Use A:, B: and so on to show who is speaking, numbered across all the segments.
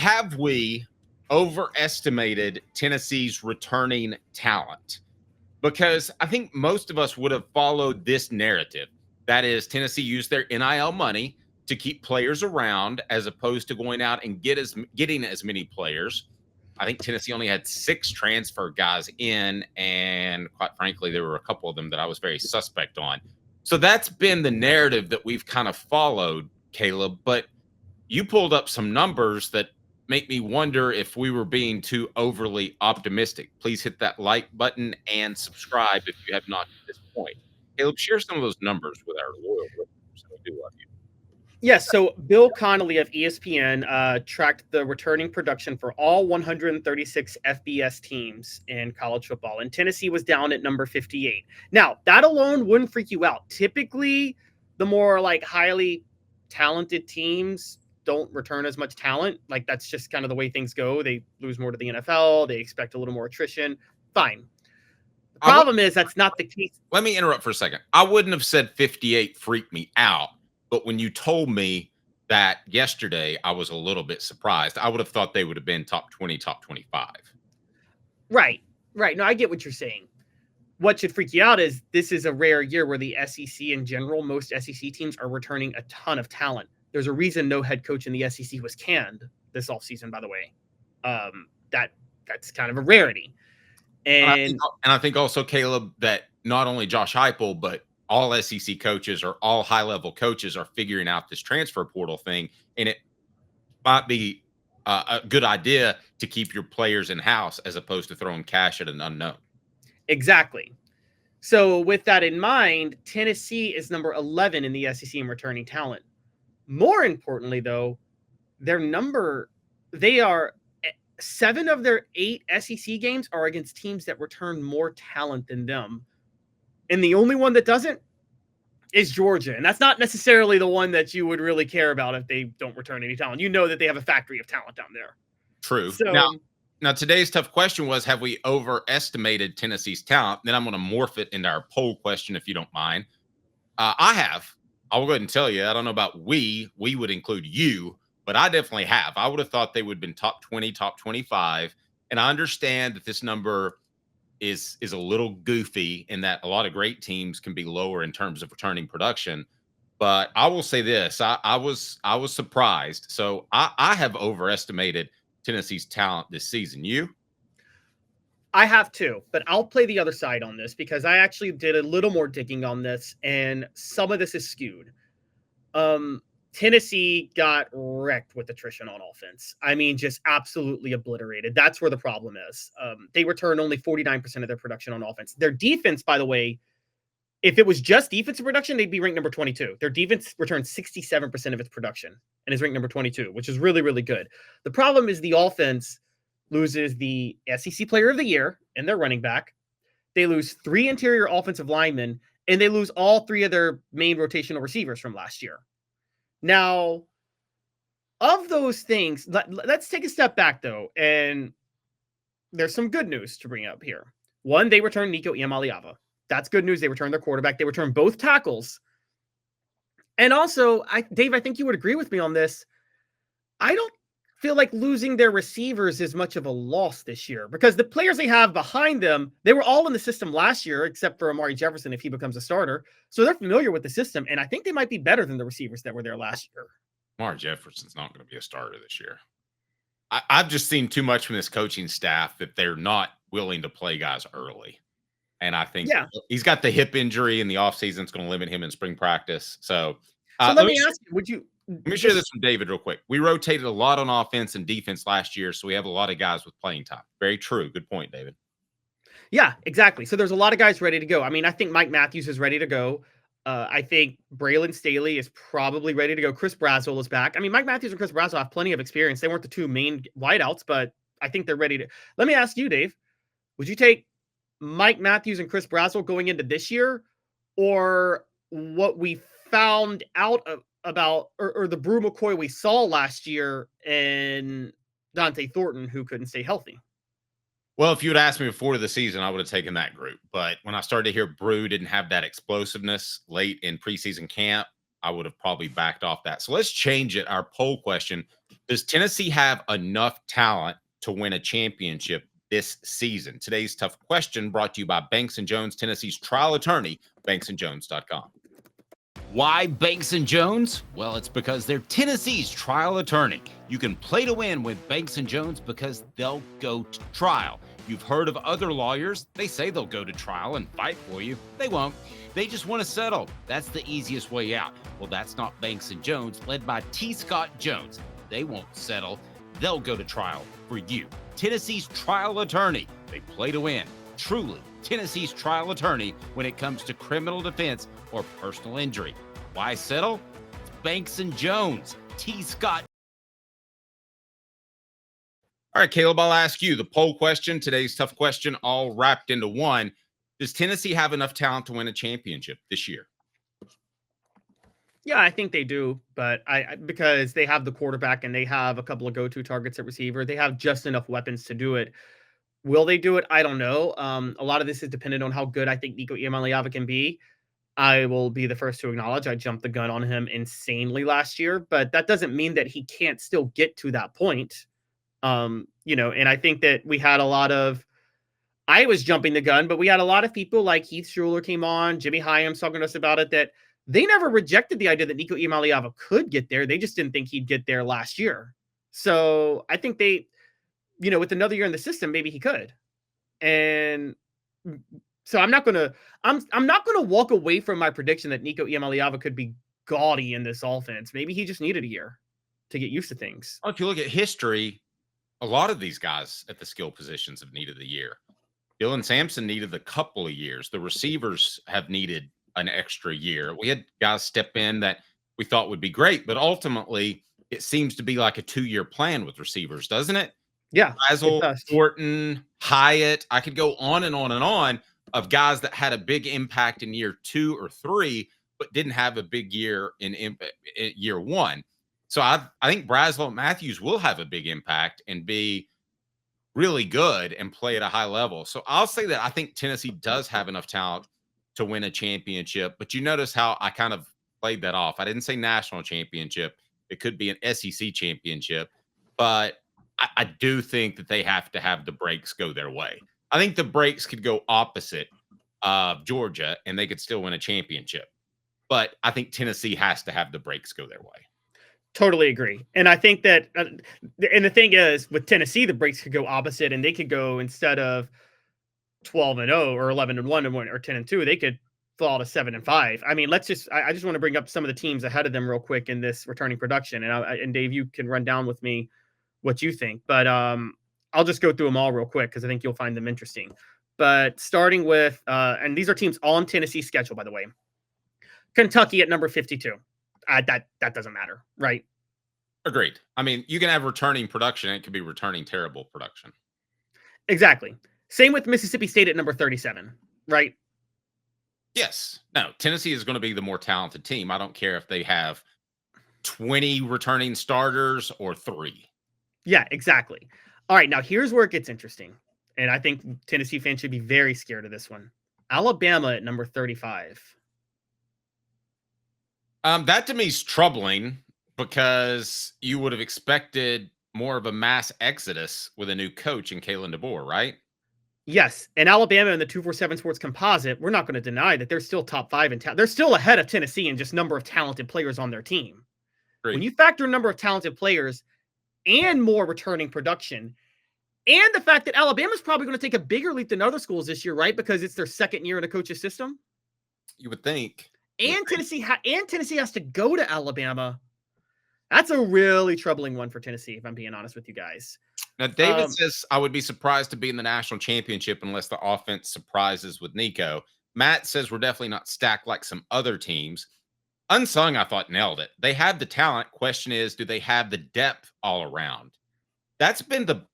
A: have we overestimated Tennessee's returning talent? Because I think most of us would have followed this narrative. That is, Tennessee used their NIL money to keep players around as opposed to going out and getting as many players. I think Tennessee only had 6 transfer guys in, and quite frankly, there were a couple of them that I was very suspect on. So that's been the narrative that we've kind of followed, Caleb. But you pulled up some numbers that make me wonder if we were being too overly optimistic. Please hit that like button and subscribe if you have not at this point. Caleb, share some of those numbers with our loyal listeners. We do love you.
B: Yes, so Bill Connolly of ESPN tracked the returning production for all 136 FBS teams in college football, and Tennessee was down at number 58. Now, that alone wouldn't freak you out. Typically, the more like highly talented teams don't return as much talent. Like, that's just kind of the way things go. They lose more to the NFL. They expect a little more attrition. Fine. The problem is that's not the case.
A: Let me interrupt for a second. I wouldn't have said 58 freaked me out. But when you told me that yesterday, I was a little bit surprised. I would have thought they would have been top 20, top 25.
B: Right. No, I get what you're saying. What should freak you out is this is a rare year where the SEC in general, most SEC teams are returning a ton of talent. There's a reason no head coach in the SEC was canned this offseason, by the way. That's kind of a rarity. And
A: I think also, Caleb, that not only Josh Heupel, but all SEC coaches or all high-level coaches are figuring out this transfer portal thing, and it might be a good idea to keep your players in-house as opposed to throwing cash at an unknown.
B: Exactly. So with that in mind, Tennessee is number 11 in the SEC in returning talent. More importantly, though, they are 7 of their 8 SEC games are against teams that return more talent than them. And the only one that doesn't is Georgia. And that's not necessarily the one that you would really care about if they don't return any talent. You know that they have a factory of talent down there.
A: True.
B: So,
A: now today's tough question was, have we overestimated Tennessee's talent? Then I'm going to morph it into our poll question, if you don't mind. I have. I'll go ahead and tell you. I don't know about we would include you, but I definitely have. I would have thought they would have been top 20, top 25. And I understand that this number is a little goofy in that a lot of great teams can be lower in terms of returning production. But I will say this, I was surprised. So I have overestimated Tennessee's talent this season. You?
B: I have too, but I'll play the other side on this because I actually did a little more digging on this, and some of this is skewed. Tennessee got wrecked with attrition on offense. I mean, just absolutely obliterated. That's where the problem is. They return only 49% of their production on offense. Their defense, by the way, if it was just defensive production, they'd be ranked number 22. Their defense returns 67% of its production and is ranked number 22, which is really, really good. The problem is the offense loses the SEC Player of the Year and their running back. They lose 3 interior offensive linemen, and they lose all 3 of their main rotational receivers from last year. Now, of those things, let's take a step back, though, and there's some good news to bring up here. One, they returned Nico Iamaleava. That's good news. They returned their quarterback. They returned both tackles. And also, Dave, I think you would agree with me on this. I don't feel like losing their receivers is much of a loss this year because the players they have behind them, they were all in the system last year, except for Amari Jefferson if he becomes a starter. So they're familiar with the system, and I think they might be better than the receivers that were there last year.
A: Amari Jefferson's not going to be a starter this year. I've just seen too much from this coaching staff that they're not willing to play guys early. And I think he's got the hip injury in the offseason. It's going to limit him in spring practice. So
B: let me ask you,
A: let me share this from David real quick. We rotated a lot on offense and defense last year, so we have a lot of guys with playing time. Very true. Good point, David.
B: Yeah, exactly. So there's a lot of guys ready to go. I mean, I think Mike Matthews is ready to go. I think Braylon Staley is probably ready to go. Chris Brazzell is back. I mean, Mike Matthews and Chris Brazzell have plenty of experience. They weren't the 2 main wideouts, but I think they're ready to. Let me ask you, Dave. Would you take Mike Matthews and Chris Brazzell going into this year, or what we found out about, or the Brew McCoy we saw last year and Dante Thornton, who couldn't stay healthy?
A: Well, if you had asked me before the season, I would have taken that group. But when I started to hear Brew didn't have that explosiveness late in preseason camp, I would have probably backed off that. So let's change it. Our poll question. Does Tennessee have enough talent to win a championship this season? Today's tough question brought to you by Banks & Jones, Tennessee's trial attorney, banksandjones.com. Why Banks & Jones? Well, it's because they're Tennessee's trial attorney. You can play to win with Banks & Jones because they'll go to trial. You've heard of other lawyers. They say they'll go to trial and fight for you. They won't. They just want to settle. That's the easiest way out. Well, that's not Banks & Jones, led by T. Scott Jones. They won't settle. They'll go to trial for you. Tennessee's trial attorney. They play to win. Truly, Tennessee's trial attorney when it comes to criminal defense or personal injury. Why settle? It's Banks & Jones. T. Scott. All right, Caleb, I'll ask you the poll question, today's tough question, all wrapped into one. Does Tennessee have enough talent to win a championship this year?
B: Yeah, I think they do, but because they have the quarterback and they have a couple of go-to targets at receiver, they have just enough weapons to do it. Will they do it? I don't know. A lot of this is dependent on how good I think Nico Iamaleava can be. I will be the first to acknowledge I jumped the gun on him insanely last year, but that doesn't mean that he can't still get to that point. And I think that we had a lot of, I was jumping the gun, but we had a lot of people like Heath Schuler came on, Jimmy Hyams talking to us about it, that they never rejected the idea that Nico Iamaleava could get there. They just didn't think he'd get there last year. So I think they, with another year in the system, maybe he could. And so I'm not gonna walk away from my prediction that Nico Iamaleava could be gaudy in this offense. Maybe he just needed a year to get used to things.
A: Well, if you look at history, a lot of these guys at the skill positions have needed the year. Dylan Sampson needed a couple of years. The receivers have needed an extra year. We had guys step in that we thought would be great, but ultimately it seems to be like a 2-year plan with receivers, doesn't it?
B: Yeah.
A: Basil, Thornton, Hyatt. I could go on and on and on of guys that had a big impact in year 2 or 3, but didn't have a big year in year 1. So I think Braswell Matthews will have a big impact and be really good and play at a high level. So I'll say that I think Tennessee does have enough talent to win a championship, but you notice how I kind of played that off. I didn't say national championship. It could be an SEC championship, but I do think that they have to have the breaks go their way. I think the breaks could go opposite of Georgia and they could still win a championship, but I think Tennessee has to have the breaks go their way.
B: Totally agree. And I think that, and the thing is, with Tennessee, the breaks could go opposite, and they could go, instead of 12-0 or 11-1 or 10-2, they could fall to 7-5. I mean, I just want to bring up some of the teams ahead of them real quick in this returning production. And Dave, you can run down with me what you think, but I'll just go through them all real quick because I think you'll find them interesting. But starting with, and these are teams on Tennessee's schedule, by the way. Kentucky at number 52. That doesn't matter, right?
A: Agreed. I mean, you can have returning production and it could be returning terrible production.
B: Exactly. Same with Mississippi State at number 37, right?
A: Yes. No, Tennessee is going to be the more talented team. I don't care if they have 20 returning starters or 3.
B: Yeah, exactly. All right, now here's where it gets interesting. And I think Tennessee fans should be very scared of this one. Alabama at number 35.
A: That to me is troubling because you would have expected more of a mass exodus with a new coach in Kalen DeBoer, right?
B: Yes, and Alabama in the 247 Sports Composite, we're not going to deny that they're still top 5 in talent. They're still ahead of Tennessee in just number of talented players on their team. Great. When you factor in number of talented players and more returning production, and the fact that Alabama's probably going to take a bigger leap than other schools this year, right? Because it's their second year in a coach's system.
A: You would think.
B: And Tennessee has to go to Alabama. That's a really troubling one for Tennessee, if I'm being honest with you guys.
A: Now, David says, I would be surprised to be in the national championship unless the offense surprises with Nico. Matt says we're definitely not stacked like some other teams. Unsung, I thought, nailed it. They have the talent. Question is, do they have the depth all around? That's been the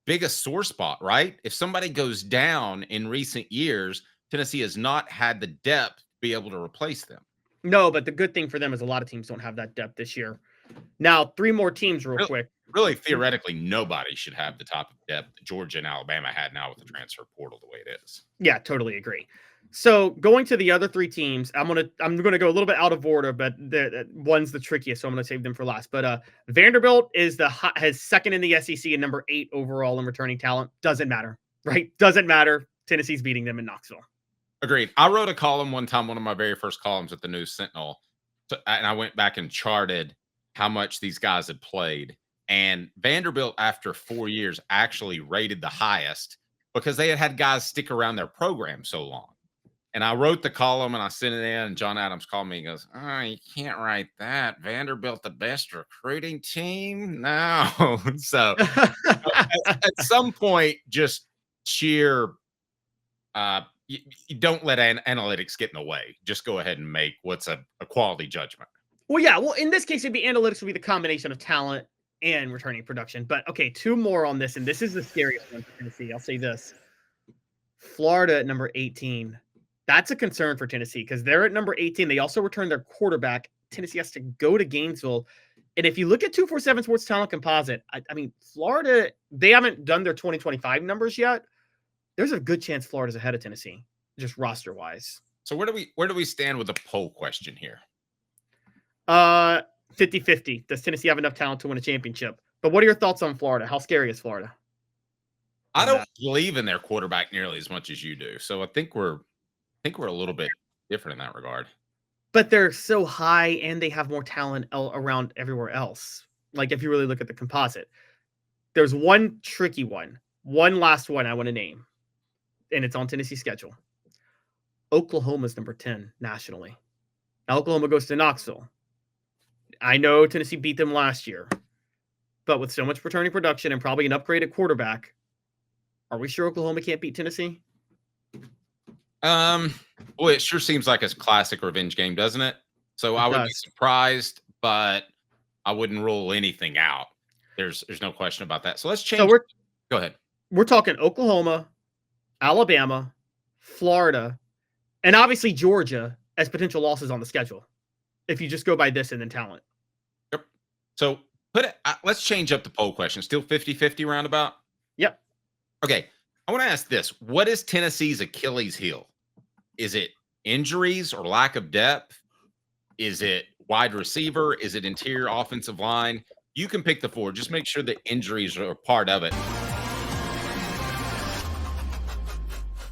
A: biggest sore spot, right? If somebody goes down in recent years, Tennessee has not had the depth to be able to replace them.
B: No, but the good thing for them is a lot of teams don't have that depth this year. Now, 3 more teams real quick.
A: Really, theoretically, nobody should have the top of depth that Georgia and Alabama had now with the transfer portal the way it is.
B: Yeah, totally agree. So going to the other three teams, I'm gonna go a little bit out of order, but one's the trickiest, so I'm gonna save them for last. But Vanderbilt has second in the SEC and number 8 overall in returning talent. Doesn't matter, right? Doesn't matter. Tennessee's beating them in Knoxville.
A: Agreed. I wrote a column one time, one of my very first columns at the News Sentinel, and I went back and charted how much these guys had played. And Vanderbilt, after 4 years, actually rated the highest because they had guys stick around their program so long. And I wrote the column and I sent it in, and John Adams called me and goes, "Oh, you can't write that. Vanderbilt, the best recruiting team? No." So at some point, just sheer you don't let analytics get in the way. Just go ahead and make what's a quality judgment.
B: Well, yeah. Well, in this case, it'd be analytics would be the combination of talent and returning production. But okay, 2 more on this, and this is the scariest one for Tennessee. I'll say this: Florida at number 18. That's a concern for Tennessee because they're at number 18. They also returned their quarterback. Tennessee has to go to Gainesville. And if you look at 247 Sports Talent Composite, I mean, Florida, they haven't done their 2025 numbers yet. There's a good chance Florida's ahead of Tennessee, just roster-wise.
A: So where do we stand with the poll question here?
B: 50-50. Does Tennessee have enough talent to win a championship? But what are your thoughts on Florida? How scary is Florida?
A: I don't believe in their quarterback nearly as much as you do. So I think we're a little bit different in that regard.
B: But they're so high and they have more talent around everywhere else. Like if you really look at the composite, there's one tricky one last one I want to name, and it's on Tennessee's schedule. Oklahoma's number 10 nationally. Now, Oklahoma goes to Knoxville. I know Tennessee beat them last year, but with so much returning production and probably an upgraded quarterback, are we sure Oklahoma can't beat Tennessee?
A: Well, it sure seems like a classic revenge game, doesn't it? So I would be surprised, but I wouldn't rule anything out. There's no question about that. So let's change.
B: So
A: go ahead.
B: We're talking Oklahoma, Alabama, Florida, and obviously Georgia as potential losses on the schedule. If you just go by this and then talent.
A: Yep. So let's change up the poll question. Still 50-50 roundabout?
B: Yep.
A: Okay. I want to ask this. What is Tennessee's Achilles heel? Is it injuries or lack of depth? Is it wide receiver? Is it interior offensive line? You can pick the 4. Just make sure that injuries are part of it.